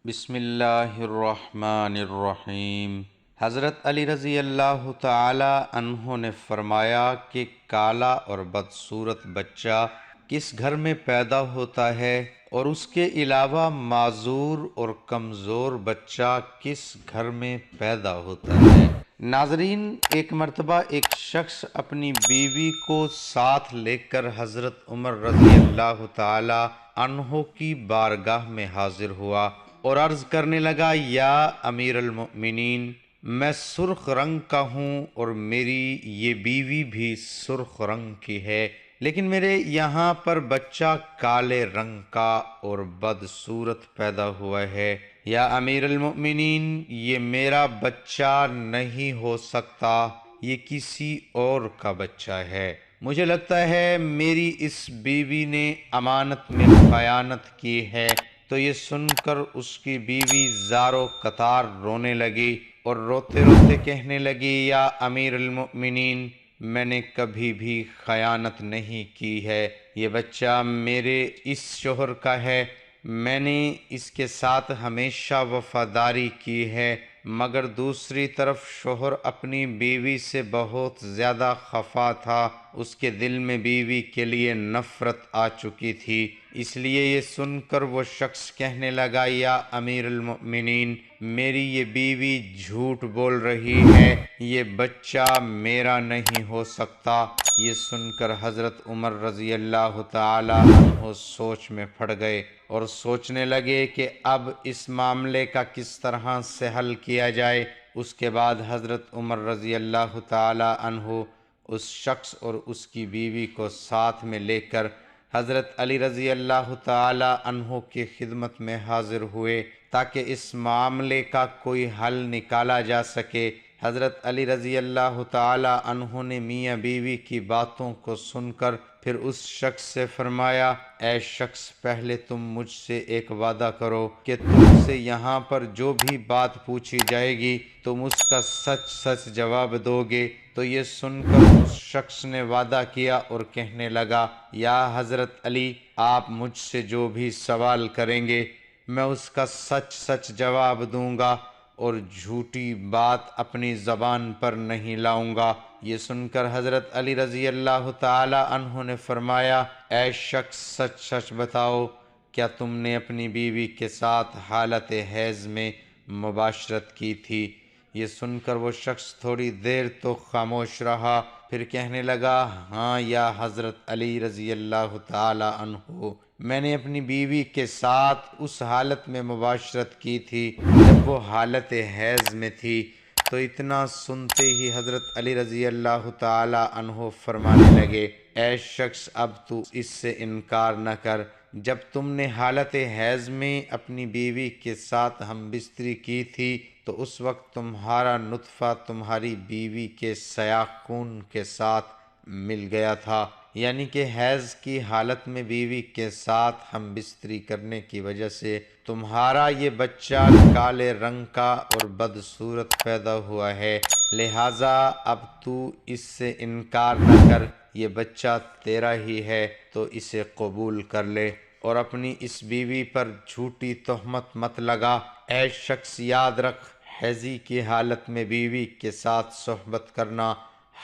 بسم اللہ الرحمن الرحیم۔ حضرت علی رضی اللہ تعالی عنہ نے فرمایا کہ کالا اور بدصورت بچہ کس گھر میں پیدا ہوتا ہے اور اس کے علاوہ معذور اور کمزور بچہ کس گھر میں پیدا ہوتا ہے۔ ناظرین، ایک مرتبہ ایک شخص اپنی بیوی کو ساتھ لے کر حضرت عمر رضی اللہ تعالی عنہ کی بارگاہ میں حاضر ہوا اور عرض کرنے لگا، یا امیر المؤمنین، میں سرخ رنگ کا ہوں اور میری یہ بیوی بھی سرخ رنگ کی ہے، لیکن میرے یہاں پر بچہ کالے رنگ کا اور بدصورت پیدا ہوا ہے۔ یا امیر المؤمنین، یہ میرا بچہ نہیں ہو سکتا، یہ کسی اور کا بچہ ہے۔ مجھے لگتا ہے میری اس بیوی نے امانت میں خیانت کی ہے۔ تو یہ سن کر اس کی بیوی زار و قطار رونے لگی اور روتے روتے کہنے لگی، یا امیر المؤمنین، میں نے کبھی بھی خیانت نہیں کی ہے، یہ بچہ میرے اس شوہر کا ہے، میں نے اس کے ساتھ ہمیشہ وفاداری کی ہے، مگر دوسری طرف شوہر اپنی بیوی سے بہت زیادہ خفا تھا، اس کے دل میں بیوی کے لیے نفرت آ چکی تھی، اس لیے یہ سن کر وہ شخص کہنے لگا، یا امیر المؤمنین، میری یہ بیوی جھوٹ بول رہی ہے، یہ بچہ میرا نہیں ہو سکتا۔ یہ سن کر حضرت عمر رضی اللہ تعالی عنہ سوچ میں پڑ گئے اور سوچنے لگے کہ اب اس معاملے کا کس طرح سے حل کیا جائے۔ اس کے بعد حضرت عمر رضی اللہ تعالی عنہ اس شخص اور اس کی بیوی کو ساتھ میں لے کر حضرت علی رضی اللہ تعالی عنہ کی خدمت میں حاضر ہوئے تاکہ اس معاملے کا کوئی حل نکالا جا سکے۔ حضرت علی رضی اللہ تعالی عنہ نے میاں بیوی کی باتوں کو سن کر پھر اس شخص سے فرمایا، اے شخص، پہلے تم مجھ سے ایک وعدہ کرو کہ تم سے یہاں پر جو بھی بات پوچھی جائے گی تم اس کا سچ سچ جواب دو گے۔ تو یہ سن کر اس شخص نے وعدہ کیا اور کہنے لگا، یا حضرت علی، آپ مجھ سے جو بھی سوال کریں گے میں اس کا سچ سچ جواب دوں گا اور جھوٹی بات اپنی زبان پر نہیں لاؤں گا۔ یہ سن کر حضرت علی رضی اللہ تعالی عنہ نے فرمایا، اے شخص، سچ سچ بتاؤ، کیا تم نے اپنی بیوی کے ساتھ حالت حیض میں مباشرت کی تھی؟ یہ سن کر وہ شخص تھوڑی دیر تو خاموش رہا، پھر کہنے لگا، ہاں یا حضرت علی رضی اللہ تعالی عنہ، میں نے اپنی بیوی کے ساتھ اس حالت میں مباشرت کی تھی جب وہ حالت حیض میں تھی۔ تو اتنا سنتے ہی حضرت علی رضی اللہ تعالی عنہ فرمانے لگے، اے شخص، اب تو اس سے انکار نہ کر، جب تم نے حالت حیض میں اپنی بیوی کے ساتھ ہم بستری کی تھی تو اس وقت تمہارا نطفہ تمہاری بیوی کے سیاہ خون کے ساتھ مل گیا تھا، یعنی کہ حیض کی حالت میں بیوی کے ساتھ ہم بستری کرنے کی وجہ سے تمہارا یہ بچہ کالے رنگ کا اور بدصورت پیدا ہوا ہے، لہٰذا اب تو اس سے انکار نہ کر، یہ بچہ تیرا ہی ہے تو اسے قبول کر لے اور اپنی اس بیوی پر جھوٹی تہمت مت لگا۔ اے شخص، یاد رکھ، حیضی کی حالت میں بیوی کے ساتھ صحبت کرنا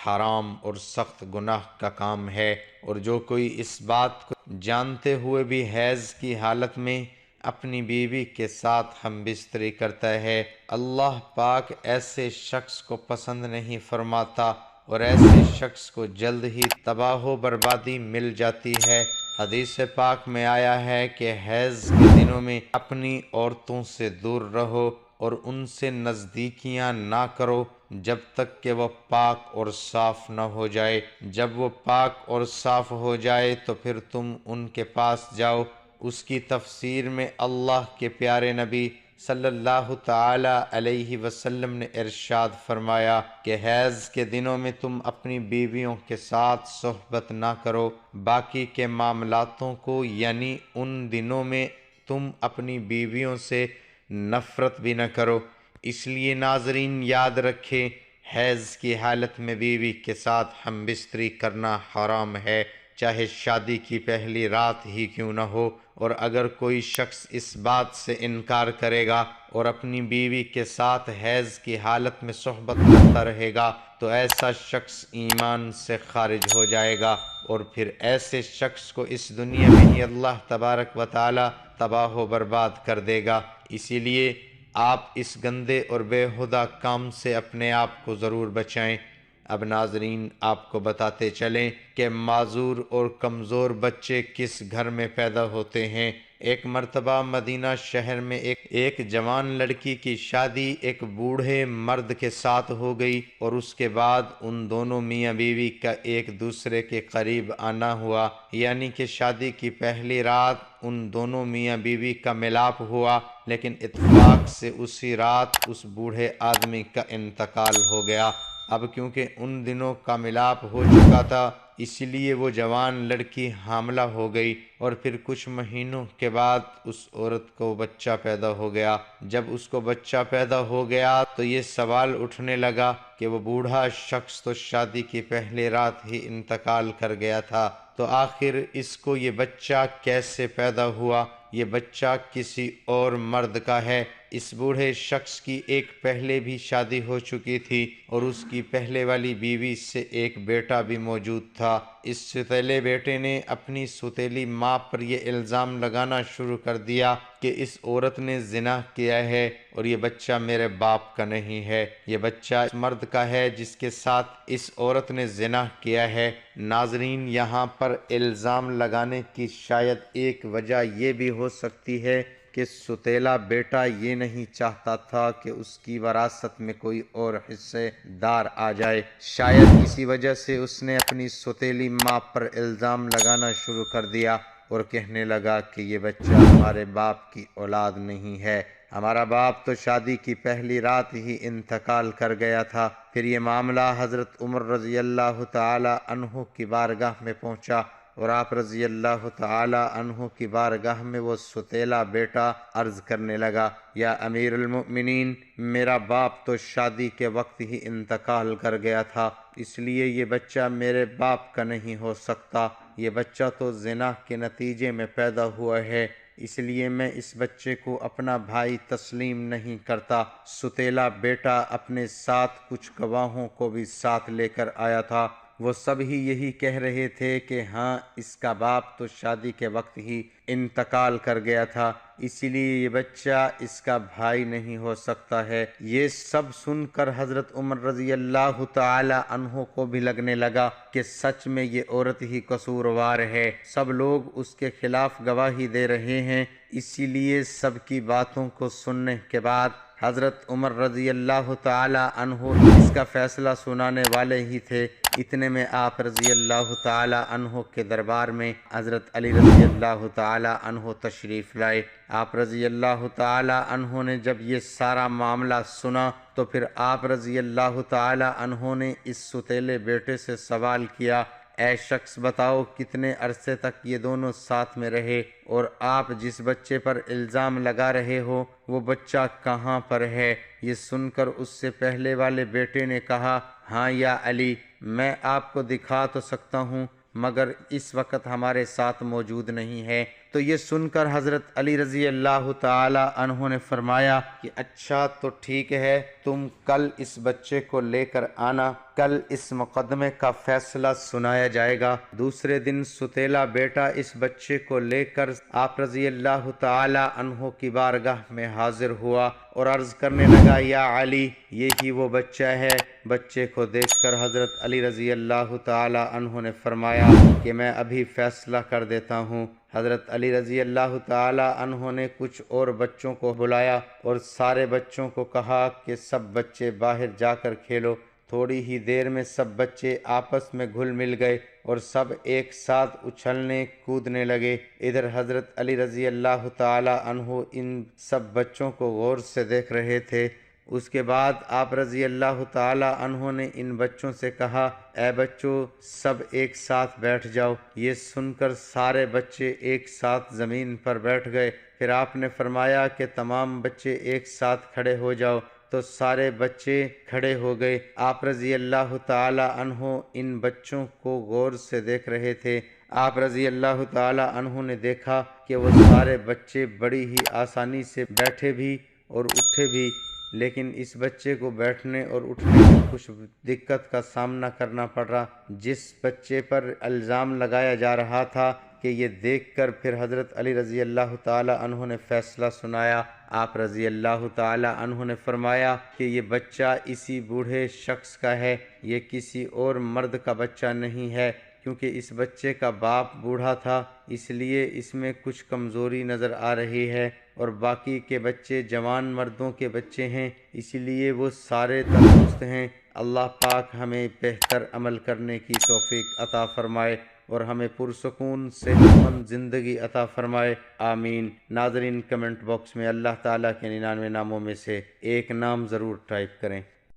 حرام اور سخت گناہ کا کام ہے، اور جو کوئی اس بات کو جانتے ہوئے بھی حیض کی حالت میں اپنی بیوی کے ساتھ ہم بستری کرتا ہے، اللہ پاک ایسے شخص کو پسند نہیں فرماتا اور ایسے شخص کو جلد ہی تباہ و بربادی مل جاتی ہے۔ حدیث پاک میں آیا ہے کہ حیض کے دنوں میں اپنی عورتوں سے دور رہو اور ان سے نزدیکیاں نہ کرو جب تک کہ وہ پاک اور صاف نہ ہو جائے، جب وہ پاک اور صاف ہو جائے تو پھر تم ان کے پاس جاؤ۔ اس کی تفسیر میں اللہ کے پیارے نبی صلی اللہ تعالی علیہ وسلم نے ارشاد فرمایا کہ حیض کے دنوں میں تم اپنی بیویوں کے ساتھ صحبت نہ کرو، باقی کے معاملاتوں کو، یعنی ان دنوں میں تم اپنی بیویوں سے نفرت بھی نہ کرو۔ اس لیے ناظرین، یاد رکھیں، حیض کی حالت میں بیوی کے ساتھ ہم بستری کرنا حرام ہے، چاہے شادی کی پہلی رات ہی کیوں نہ ہو۔ اور اگر کوئی شخص اس بات سے انکار کرے گا اور اپنی بیوی کے ساتھ حیض کی حالت میں صحبت کرتا رہے گا تو ایسا شخص ایمان سے خارج ہو جائے گا، اور پھر ایسے شخص کو اس دنیا میں ہی اللہ تبارک و تعالی تباہ و برباد کر دے گا۔ اسی لیے آپ اس گندے اور بےہودہ کام سے اپنے آپ کو ضرور بچائیں۔ اب ناظرین، آپ کو بتاتے چلیں کہ معذور اور کمزور بچے کس گھر میں پیدا ہوتے ہیں۔ ایک مرتبہ مدینہ شہر میں ایک جوان لڑکی کی شادی ایک بوڑھے مرد کے ساتھ ہو گئی، اور اس کے بعد ان دونوں میاں بیوی کا ایک دوسرے کے قریب آنا ہوا، یعنی کہ شادی کی پہلی رات ان دونوں میاں بیوی کا ملاپ ہوا، لیکن اتفاق سے اسی رات اس بوڑھے آدمی کا انتقال ہو گیا۔ اب کیونکہ ان دنوں کا ملاپ ہو چکا تھا، اسی لیے وہ جوان لڑکی حاملہ ہو گئی، اور پھر کچھ مہینوں کے بعد اس عورت کو بچہ پیدا ہو گیا۔ جب اس کو بچہ پیدا ہو گیا تو یہ سوال اٹھنے لگا کہ وہ بوڑھا شخص تو شادی کی پہلی رات ہی انتقال کر گیا تھا، تو آخر اس کو یہ بچہ کیسے پیدا ہوا؟ یہ بچہ کسی اور مرد کا ہے۔ اس بوڑھے شخص کی ایک پہلے بھی شادی ہو چکی تھی، اور اس کی پہلے والی بیوی سے ایک بیٹا بھی موجود تھا۔ اس ستیلے بیٹے نے اپنی ستیلی ماں پر یہ الزام لگانا شروع کر دیا کہ اس عورت نے زنا کیا ہے، اور یہ بچہ میرے باپ کا نہیں ہے، یہ بچہ اس مرد کا ہے جس کے ساتھ اس عورت نے زنا کیا ہے۔ ناظرین، یہاں پر الزام لگانے کی شاید ایک وجہ یہ بھی ہو سکتی ہے کہ ستیلا بیٹا یہ نہیں چاہتا تھا کہ اس کی وراثت میں کوئی اور حصے دار آ جائے۔ شاید اسی وجہ سے اس نے اپنی ستیلی ماں پر الزام لگانا شروع کر دیا اور کہنے لگا کہ یہ بچہ ہمارے باپ کی اولاد نہیں ہے، ہمارا باپ تو شادی کی پہلی رات ہی انتقال کر گیا تھا۔ پھر یہ معاملہ حضرت عمر رضی اللہ تعالی عنہ کی بارگاہ میں پہنچا، اور آپ رضی اللہ تعالی عنہ کی بارگاہ میں وہ ستیلا بیٹا عرض کرنے لگا، یا امیر المؤمنین، میرا باپ تو شادی کے وقت ہی انتقال کر گیا تھا، اس لیے یہ بچہ میرے باپ کا نہیں ہو سکتا، یہ بچہ تو زنا کے نتیجے میں پیدا ہوا ہے، اس لیے میں اس بچے کو اپنا بھائی تسلیم نہیں کرتا۔ ستیلا بیٹا اپنے ساتھ کچھ گواہوں کو بھی ساتھ لے کر آیا تھا، وہ سب ہی یہی کہہ رہے تھے کہ ہاں، اس کا باپ تو شادی کے وقت ہی انتقال کر گیا تھا، اسی لیے یہ بچہ اس کا بھائی نہیں ہو سکتا ہے۔ یہ سب سن کر حضرت عمر رضی اللہ تعالی عنہ کو بھی لگنے لگا کہ سچ میں یہ عورت ہی قصوروار ہے، سب لوگ اس کے خلاف گواہی دے رہے ہیں۔ اسی لیے سب کی باتوں کو سننے کے بعد حضرت عمر رضی اللہ تعالی عنہ اس کا فیصلہ سنانے والے ہی تھے، اتنے میں آپ رضی اللہ تعالی عنہ کے دربار میں حضرت علی رضی اللہ تعالی عنہ تشریف لائے۔ آپ رضی اللہ تعالی عنہ نے جب یہ سارا معاملہ سنا تو پھر آپ رضی اللہ تعالی عنہ نے اس ستیلے بیٹے سے سوال کیا، اے شخص بتاؤ کتنے عرصے تک یہ دونوں ساتھ میں رہے، اور آپ جس بچے پر الزام لگا رہے ہو وہ بچہ کہاں پر ہے؟ یہ سن کر اس سے پہلے والے بیٹے نے کہا، ہاں یا علی، میں آپ کو دکھا تو سکتا ہوں مگر اس وقت ہمارے ساتھ موجود نہیں ہے۔ تو یہ سن کر حضرت علی رضی اللہ تعالی عنہ نے فرمایا کہ اچھا تو ٹھیک ہے، تم کل اس بچے کو لے کر آنا، کل اس مقدمے کا فیصلہ سنایا جائے گا۔ دوسرے دن ستیلا بیٹا اس بچے کو لے کر آپ رضی اللہ تعالی عنہ کی بارگاہ میں حاضر ہوا اور عرض کرنے لگا، یا علی، یہی وہ بچہ ہے۔ بچے کو دیکھ کر حضرت علی رضی اللہ تعالی عنہ نے فرمایا کہ میں ابھی فیصلہ کر دیتا ہوں۔ حضرت علی رضی اللہ تعالی عنہ نے کچھ اور بچوں کو بلایا اور سارے بچوں کو کہا کہ سب بچے باہر جا کر کھیلو۔ تھوڑی ہی دیر میں سب بچے آپس میں گھل مل گئے اور سب ایک ساتھ اچھلنے کودنے لگے۔ ادھر حضرت علی رضی اللہ تعالی عنہ ان سب بچوں کو غور سے دیکھ رہے تھے۔ اس کے بعد آپ رضی اللہ تعالی عنہ نے ان بچوں سے کہا، اے بچوں، سب ایک ساتھ بیٹھ جاؤ۔ یہ سن کر سارے بچے ایک ساتھ زمین پر بیٹھ گئے۔ پھر آپ نے فرمایا کہ تمام بچے ایک ساتھ کھڑے ہو جاؤ، تو سارے بچے کھڑے ہو گئے۔ آپ رضی اللہ تعالی عنہ ان بچوں کو غور سے دیکھ رہے تھے۔ آپ رضی اللہ تعالی عنہ نے دیکھا کہ وہ سارے بچے بڑی ہی آسانی سے بیٹھے بھی اور اٹھے بھی، لیکن اس بچے کو بیٹھنے اور اٹھنے میں کچھ دقت کا سامنا کرنا پڑ رہا، جس بچے پر الزام لگایا جا رہا تھا کہ یہ دیکھ کر پھر حضرت علی رضی اللہ تعالی عنہ نے فیصلہ سنایا۔ آپ رضی اللہ تعالی عنہ نے فرمایا کہ یہ بچہ اسی بوڑھے شخص کا ہے، یہ کسی اور مرد کا بچہ نہیں ہے، کیونکہ اس بچے کا باپ بوڑھا تھا، اس لیے اس میں کچھ کمزوری نظر آ رہی ہے، اور باقی کے بچے جوان مردوں کے بچے ہیں، اس لیے وہ سارے تندرست ہیں۔ اللہ پاک ہمیں بہتر عمل کرنے کی توفیق عطا فرمائے اور ہمیں پرسکون صحت مند زندگی عطا فرمائے، آمین۔ ناظرین، کمنٹ باکس میں اللہ تعالیٰ کے 99 ناموں میں سے ایک نام ضرور ٹائپ کریں۔